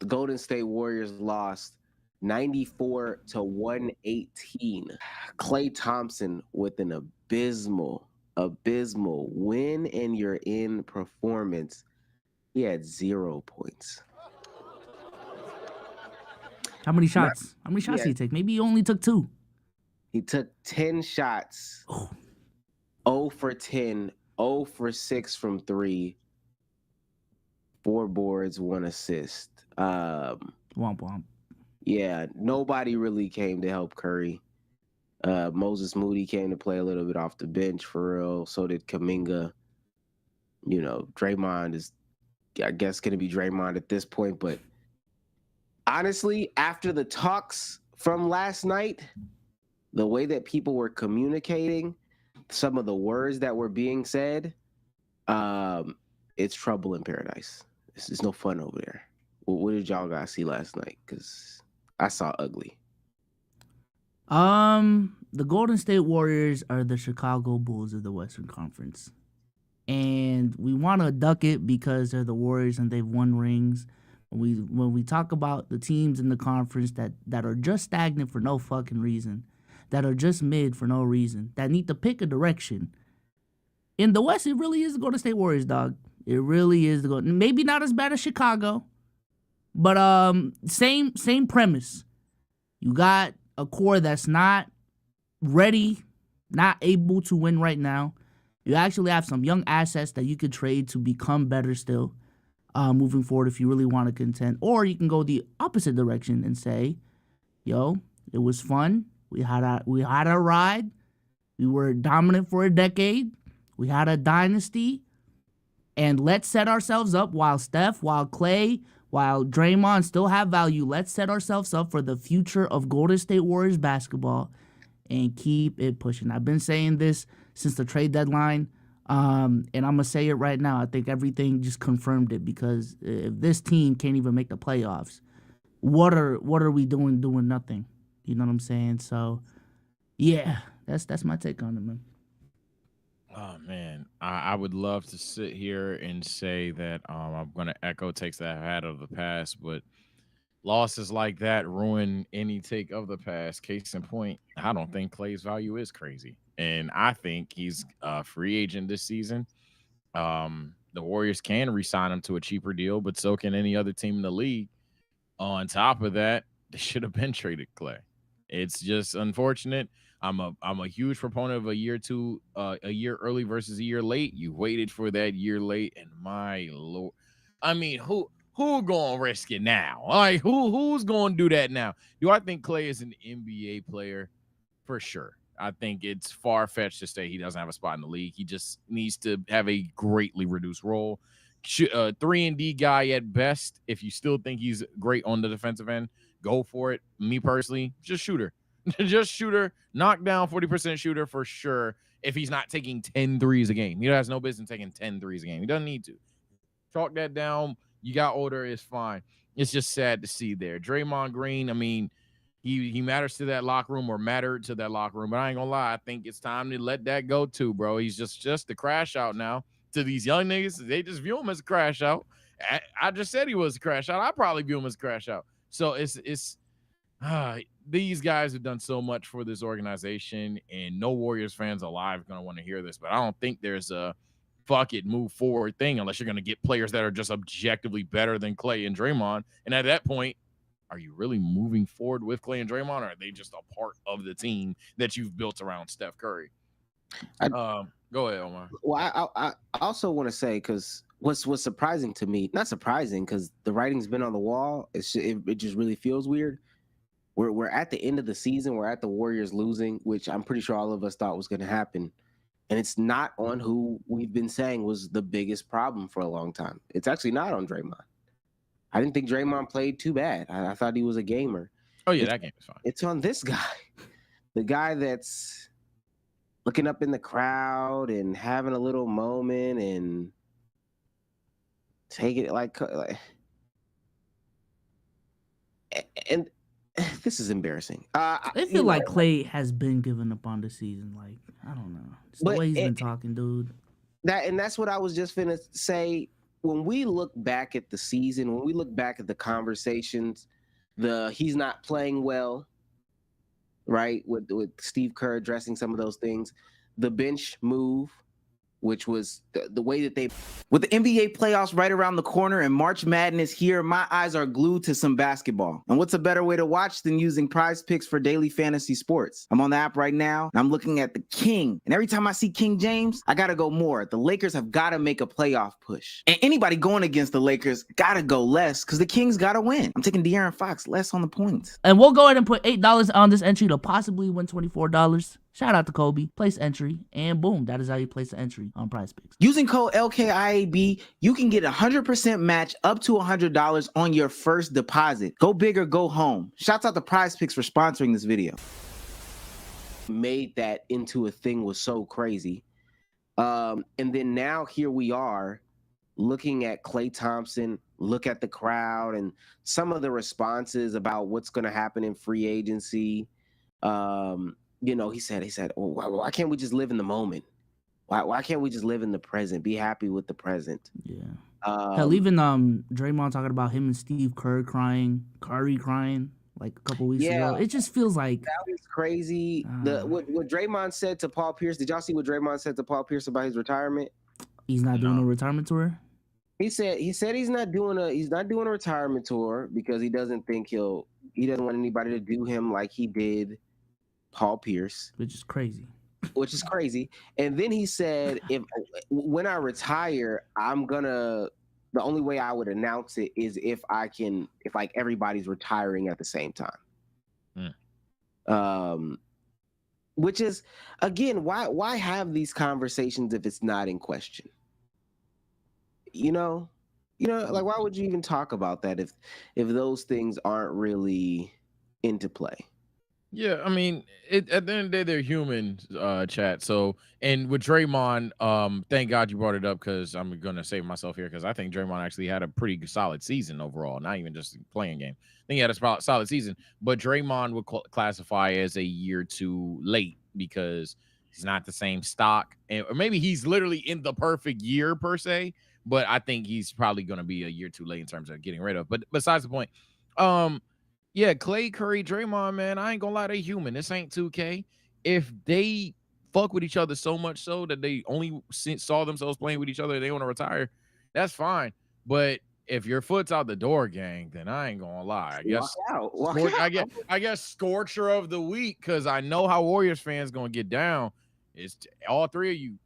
the Golden State Warriors lost 94-118. Klay Thompson with an abysmal win and you're in performance. He had 0 points. How many Not, shots? How many he, shots did had, he take? Maybe he only took 2. he took 10 shots, Oh. 0 for 10, 0 for 6 from 3, 4 boards, 1 assist. Womp womp. Yeah, nobody really came to help Curry. Moses Moody came to play a little bit off the bench for real. So did Kuminga. Draymond is, I guess, going to be Draymond at this point. But honestly, after the talks from last night, the way that people were communicating, some of the words that were being said, it's trouble in paradise. It's no fun over there. What did y'all guys see last night? Because I saw ugly. The Golden State Warriors are the Chicago Bulls of the Western Conference. And we want to duck it because they're the Warriors and they've won rings. When we talk about the teams in the conference that are just stagnant for no fucking reason, that are just mid for no reason, that need to pick a direction. In the West, it really is the Golden State Warriors, dog. It really is the Golden. Maybe not as bad as Chicago, but same premise. You got a core that's not ready, not able to win right now. You actually have some young assets that you could trade to become better still, moving forward if you really want to contend. Or you can go the opposite direction and say, yo, it was fun. We had a ride. We were dominant for a decade. We had a dynasty. And let's set ourselves up while Steph, while Klay, while Draymond still have value. Let's set ourselves up for the future of Golden State Warriors basketball and keep it pushing. I've been saying this since the trade deadline, and I'm going to say it right now. I think everything just confirmed it, because if this team can't even make the playoffs, what are we doing nothing? You know what I'm saying? So, yeah, that's my take on it, man. Oh man, I would love to sit here and say that I'm going to echo takes that I've had of the past, but losses like that ruin any take of the past. Case in point, I don't think Klay's value is crazy, and I think he's a free agent this season. The Warriors can re-sign him to a cheaper deal, but so can any other team in the league. On top of that, they should have been traded Klay. It's just unfortunate. I'm a huge proponent of a year early versus a year late. You waited for that year late, and my lord, I mean, who gonna risk it now? Like who's gonna do that now? Do I think Klay is an NBA player? For sure. I think it's far fetched to say he doesn't have a spot in the league. He just needs to have a greatly reduced role. 3-and-D guy at best. If you still think he's great on the defensive end, go for it. Me personally, just shooter. Just shooter, knock down 40% shooter for sure. If he's not taking 10 threes a game, he has no business taking 10 threes a game. He doesn't need to. Chalk that down. You got older, it's fine. It's just sad to see there. Draymond Green, I mean, he matters to that locker room, or mattered to that locker room. But I ain't gonna lie, I think it's time to let that go too, bro. He's just a crash out now. To these young niggas, they just view him as a crash out. I just said he was a crash out. I probably view him as a crash out. So it's these guys have done so much for this organization, and no Warriors fans alive are going to want to hear this, but I don't think there's a fuck it, move forward thing unless you're going to get players that are just objectively better than Klay and Draymond. And at that point, are you really moving forward with Klay and Draymond, or are they just a part of the team that you've built around Steph Curry? Go ahead, Omar. Well, I also want to say, because what's surprising to me, not surprising because the writing's been on the wall, it just really feels weird. We're at the end of the season. We're at the Warriors losing, which I'm pretty sure all of us thought was going to happen. And it's not on who we've been saying was the biggest problem for a long time. It's actually not on Draymond. I didn't think Draymond played too bad. I thought he was a gamer. Oh, yeah, that game is fine. It's on this guy. The guy that's looking up in the crowd and having a little moment and taking it like and this is embarrassing. I feel like Klay has been giving up on the season. Like, I don't know. It's the way he's been talking, dude. That's what I was just finna say. when we look back at the season, when we look back at the conversations, he's not playing well, right? With Steve Kerr addressing some of those things, the bench move, which was the way that they. With the NBA playoffs right around the corner and March Madness here, my eyes are glued to some basketball. And what's a better way to watch than using Prize Picks for daily fantasy sports? I'm on the app right now, and I'm looking at the King. And every time I see King James, I gotta go more. The Lakers have gotta make a playoff push. And anybody going against the Lakers gotta go less, because the Kings gotta win. I'm taking De'Aaron Fox less on the points. And we'll go ahead and put $8 on this entry to possibly win $24. Shout out to Kobe. Place entry, and boom, that is how you place the entry on Prize Picks. Using code LKIAB, you can get 100% match up to $100 on your first deposit. Go big or go home. Shouts out to Prize Picks for sponsoring this video. Made that into a thing was so crazy. And then now here we are looking at Klay Thompson, look at the crowd and some of the responses about what's going to happen in free agency. He said, oh, why can't we just live in the moment? Why can't we just live in the present? Be happy with the present. Yeah. Hell, even Draymond talking about him and Steve Kerr crying, Curry crying like a couple weeks ago. It just feels like that was crazy. What Draymond said to Paul Pierce. Did y'all see what Draymond said to Paul Pierce about his retirement? He's not doing a retirement tour. He said he's not doing a retirement tour because he doesn't want anybody to do him like he did Paul Pierce, which is crazy. And then he said, when I retire, the only way I would announce it is if like everybody's retiring at the same time. Which is, again, why have these conversations if it's not in question? Like, why would you even talk about that if those things aren't really into play? Yeah, I mean, at the end of the day, they're human, chat. So, and with Draymond, thank God you brought it up because I'm going to save myself here because I think Draymond actually had a pretty solid season overall, not even just playing game. I think he had a solid season, but Draymond would classify as a year too late because he's not the same stock. Or maybe he's literally in the perfect year per se, but I think he's probably going to be a year too late in terms of getting rid of. But besides the point, yeah, Klay, Curry, Draymond, man, I ain't gonna lie, they human. This ain't 2K. If they fuck with each other so much so that they only saw themselves playing with each other and they want to retire, that's fine. But if your foot's out the door, gang, then I ain't gonna lie. I guess walk out. I guess scorcher of the week, because I know how Warriors fans gonna get down. It's all three of you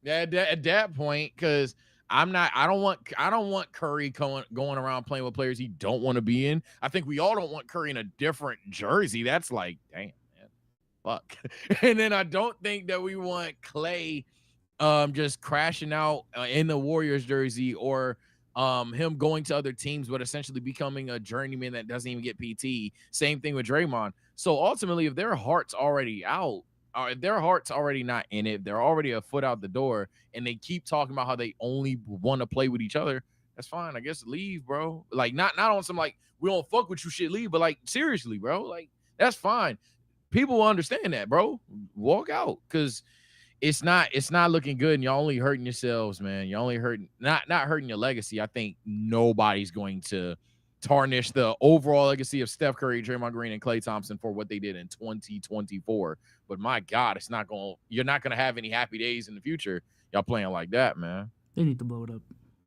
at that point, because I don't want Curry going around playing with players he don't want to be in. I think we all don't want Curry in a different jersey. That's like, damn, man, fuck. And then I don't think that we want Klay just crashing out in the Warriors jersey, or him going to other teams but essentially becoming a journeyman that doesn't even get PT. Same thing with Draymond. So ultimately, if their heart's already out, if their heart's already not in it, they're already a foot out the door, and they keep talking about how they only want to play with each other, that's fine. I guess leave, bro. Like, not on some like, we don't fuck with you shit, leave, but like, seriously, bro, like, that's fine. People will understand that, bro. Walk out, because it's not looking good, and y'all only hurting yourselves, man. You're only hurting, not hurting your legacy. I think nobody's going to tarnish the overall legacy of Steph Curry, Draymond Green, and Klay Thompson for what they did in 2024. But my God, you're not gonna have any happy days in the future. Y'all playing like that, man. They need to blow it up.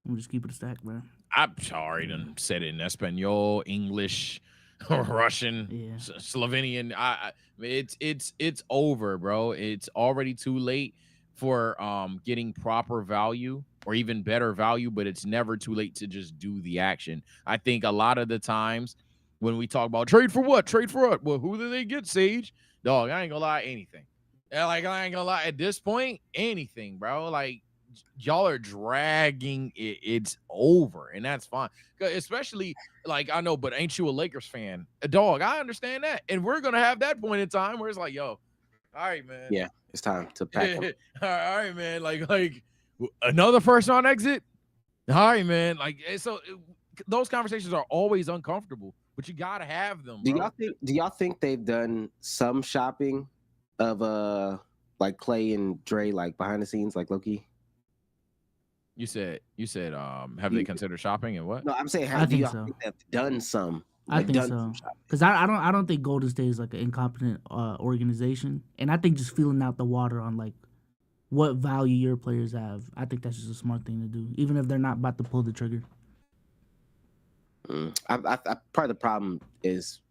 I'm just keeping it stacked, man. I'm sorry, done said it in Espanol, English, Russian, Slovenian. It's over, bro. It's already too late for getting proper value or even better value, but it's never too late to just do the action. I think a lot of the times when we talk about trade for what? Well, who do they get, Sage? Dog, I ain't gonna lie, anything. Like, I ain't gonna lie, at this point, anything, bro. Like, y'all are dragging it. It's over, and that's fine. Especially, like, I know, but ain't you a Lakers fan? Dog, I understand that. And we're gonna have that point in time where it's like, yo, all right, man. Yeah, it's time to pack them. All right, man. Like another first round exit. All right, man. Like, so those conversations are always uncomfortable, but you gotta have them. Bro. Do y'all think they've done some shopping of like Klay and Dre, like behind the scenes, like low-key? You said have they considered shopping and what? No, I'm saying, I do y'all think so. think they've done some? I think done so. some shopping? Because I don't think Golden State is like an incompetent organization, and I think just feeling out the water on like what value your players have, I think that's just a smart thing to do, even if they're not about to pull the trigger. Part of the problem is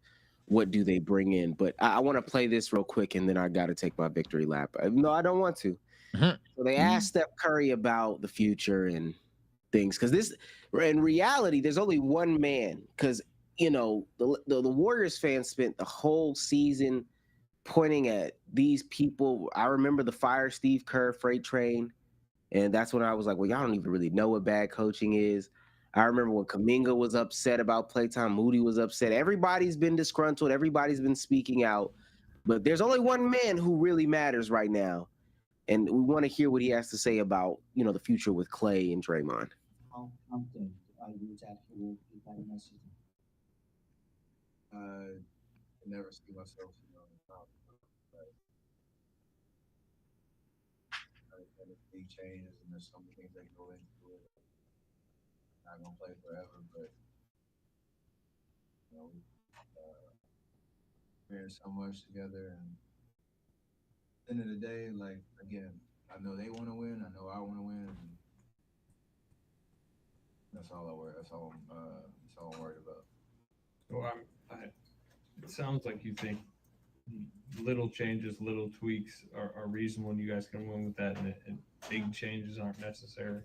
what do they bring in? But I want to play this real quick, and then I got to take my victory lap. No, I don't want to. So they asked Steph Curry about the future and things, because this, in reality, there's only one man. Because the Warriors fans spent the whole season pointing at these people. I remember the Fire Steve Kerr freight train, and that's when I was like, well, y'all don't even really know what bad coaching is. I remember when Kuminga was upset about playtime, Moody was upset. Everybody's been disgruntled. Everybody's been speaking out. But there's only one man who really matters right now. And we want to hear what he has to say about, the future with Klay and Draymond. How confident are you that he will be better next season? I never see myself, top. And if big changes and there's some things that go into it, not gonna play forever, but we're so much together, and at the end of the day, like again, I know they want to win, I know I want to win, and that's all I worry. That's all I'm worried about. So it sounds like you think little changes, little tweaks are reasonable, and you guys can win with that, and big changes aren't necessary.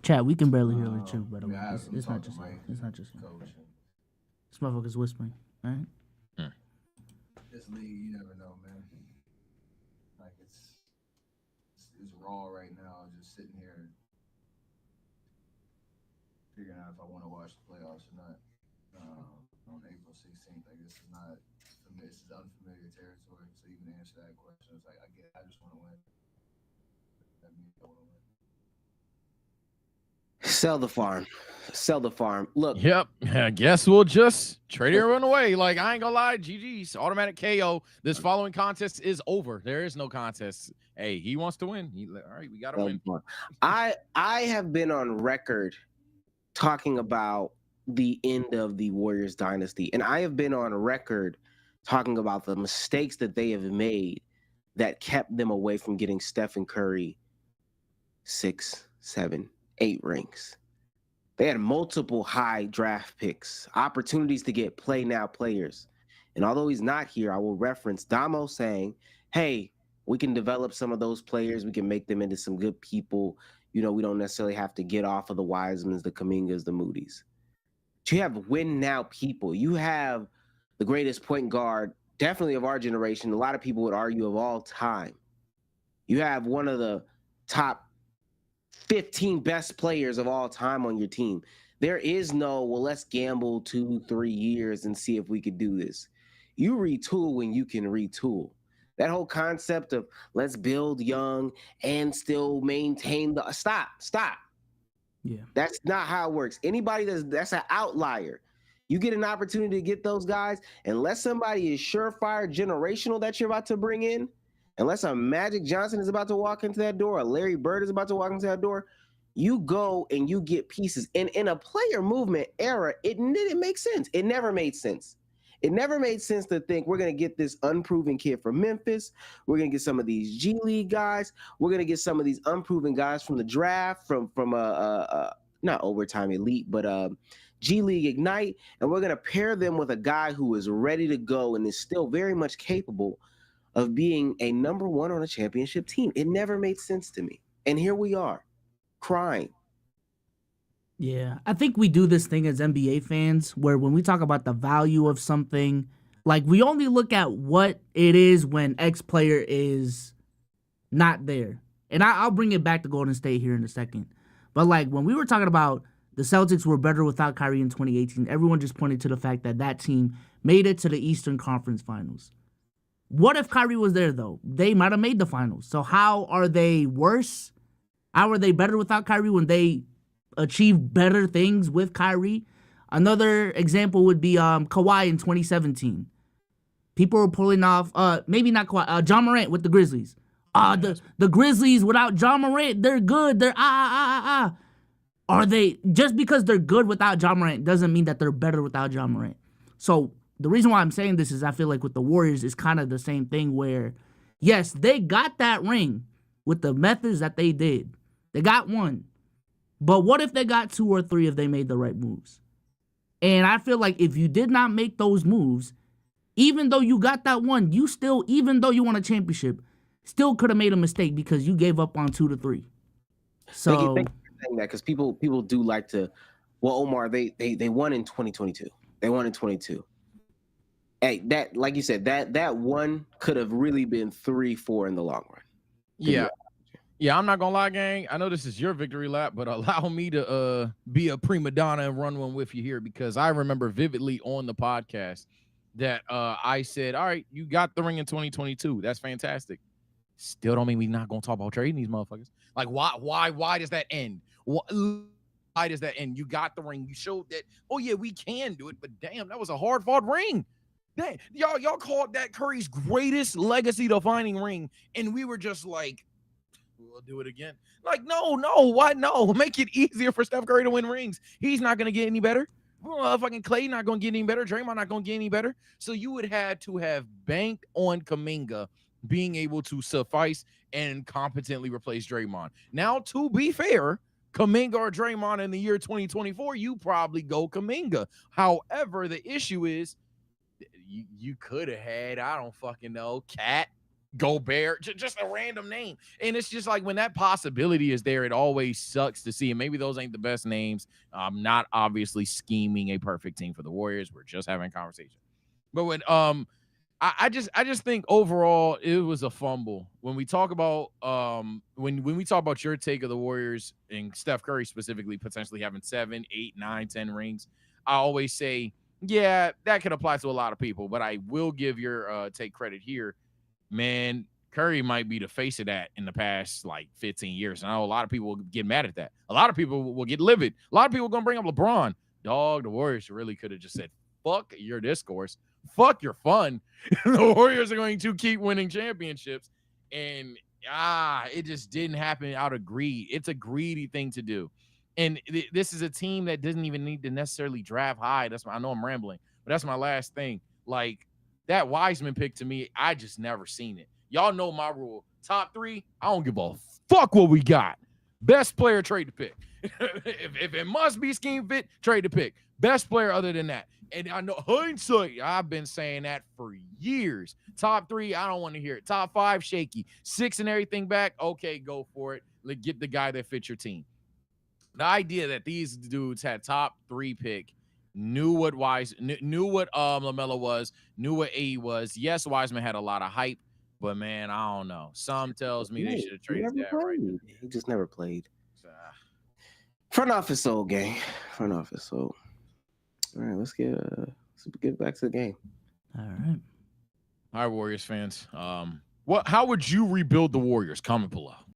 Chat, we can barely hear each other, by the way. Yeah, It's not just Mike, it's not just him. coach. This motherfucker's whispering, all right? This league, you never know, man. Like it's raw right now. Just sitting here figuring out if I want to watch the playoffs or not on April 16th. Like this is unfamiliar territory. So even to answer that question, it's like I just want to win. That means I want to win. Sell the farm. Sell the farm. Look. Yep. I guess we'll just trade her run away. Like, I ain't gonna lie, GG's automatic KO. This following contest is over. There is no contest. Hey, he wants to win. All right, we gotta win. I have been on record talking about the end of the Warriors dynasty, and I have been on record talking about the mistakes that they have made that kept them away from getting Stephen Curry 6, 7, 8 rings. They had multiple high draft picks, opportunities to get play now players. And although he's not here, I will reference Damo saying, hey, we can develop some of those players. We can make them into some good people. We don't necessarily have to get off of the Wisemans, the Kumingas, the Moodies. But you have win now people. You have the greatest point guard, definitely of our generation. A lot of people would argue of all time. You have one of the top 15 best players of all time on your team. There is no, well, let's gamble 2-3 years and see if we could do this. You retool when you can retool. That whole concept of let's build young and still maintain the stop. Yeah. That's not how it works. Anybody that's an outlier. You get an opportunity to get those guys, unless somebody is surefire generational that you're about to bring in, unless a Magic Johnson is about to walk into that door, a Larry Bird is about to walk into that door, you go and you get pieces. And in a player movement era, it didn't make sense. It never made sense. It never made sense to think we're going to get this unproven kid from Memphis. We're going to get some of these G League guys. We're going to get some of these unproven guys from the draft, from not overtime elite, but G League Ignite. And we're going to pair them with a guy who is ready to go and is still very much capable of being a number one on a championship team. It never made sense to me. And here we are, crying. Yeah, I think we do this thing as NBA fans where when we talk about the value of something, like we only look at what it is when X player is not there. And I'll bring it back to Golden State here in a second. But like when we were talking about the Celtics were better without Kyrie in 2018, everyone just pointed to the fact that that team made it to the Eastern Conference Finals. What if Kyrie was there, though? They might have made the finals. So how are they worse? How are they better without Kyrie when they achieve better things with Kyrie? Another example would be Kawhi in 2017. People were pulling off, maybe not Kawhi, John Morant with the Grizzlies. the Grizzlies without Ja Morant, they're good. They're Are they, just because they're good without Ja Morant doesn't mean that they're better without Ja Morant. So the reason why I'm saying this is I feel like with the Warriors it's kind of the same thing where, yes, they got that ring with the methods that they did. They got one. But what if they got 2 or 3 if they made the right moves? And I feel like if you did not make those moves, even though you got that one, you still, even though you won a championship, still could have made a mistake because you gave up on 2 to 3. So Thank you for saying that, because people do like to. Well, Omar, they won in 2022. They won in 22. Hey, that, like you said, that one could have really been 3-4 in the long run. Yeah, I'm not gonna lie, gang. I know this is your victory lap, but allow me to be a prima donna and run one with you here, because I remember vividly on the podcast that I said, all right, you got the ring in 2022. That's fantastic. Still don't mean we not gonna talk about trading these motherfuckers. Like, why does that end? Why does that end? You got the ring. You showed that, oh yeah, we can do it, but damn, that was a hard fought ring. Dang, y'all called that Curry's greatest legacy defining ring, and we were just like, we'll do it again. Like, no, why no? Make it easier for Steph Curry to win rings. He's not gonna get any better. Fucking Klay not gonna get any better. Draymond not gonna get any better. So you would have to have banked on Kuminga being able to suffice and competently replace Draymond. Now, to be fair, Kuminga or Draymond in the year 2024, you probably go Kuminga. However, the issue is you could have had, I don't fucking know, Cat, Gobert, just a random name. And it's just like, when that possibility is there, it always sucks to see. And maybe those ain't the best names. I'm not obviously scheming a perfect team for the Warriors. We're just having a conversation. But when I just think overall it was a fumble. When we talk about when we talk about your take of the Warriors and Steph Curry specifically potentially having 7, 8, 9, 10 rings, I always say, yeah, that could apply to a lot of people. But I will give your take credit here. Man, Curry might be the face of that in the past like 15 years. And I know a lot of people will get mad at that. A lot of people will get livid. A lot of people are going to bring up LeBron. Dog, the Warriors really could have just said, fuck your discourse. Fuck your fun. The Warriors are going to keep winning championships. And it just didn't happen out of greed. It's a greedy thing to do. And this is a team that doesn't even need to necessarily draft high. I know I'm rambling, but that's my last thing. Like, that Wiseman pick, to me, I just never seen it. Y'all know my rule. Top 3, I don't give a fuck what we got. Best player, trade the pick. if it must be scheme fit, trade the pick. Best player other than that. And I know hindsight, I've been saying that for years. Top 3, I don't want to hear it. Top 5, shaky. 6 and everything back, okay, go for it. Get the guy that fits your team. The idea that these dudes had top 3 pick, knew what LaMelo was, knew what AE was. Yes, Wiseman had a lot of hype, but man, I don't know. Some tells me they should have traded that right now. He just never played. Front office sold, gang. Front office sold. All right, let's get back to the game. All right, Warriors fans. How would you rebuild the Warriors? Comment below.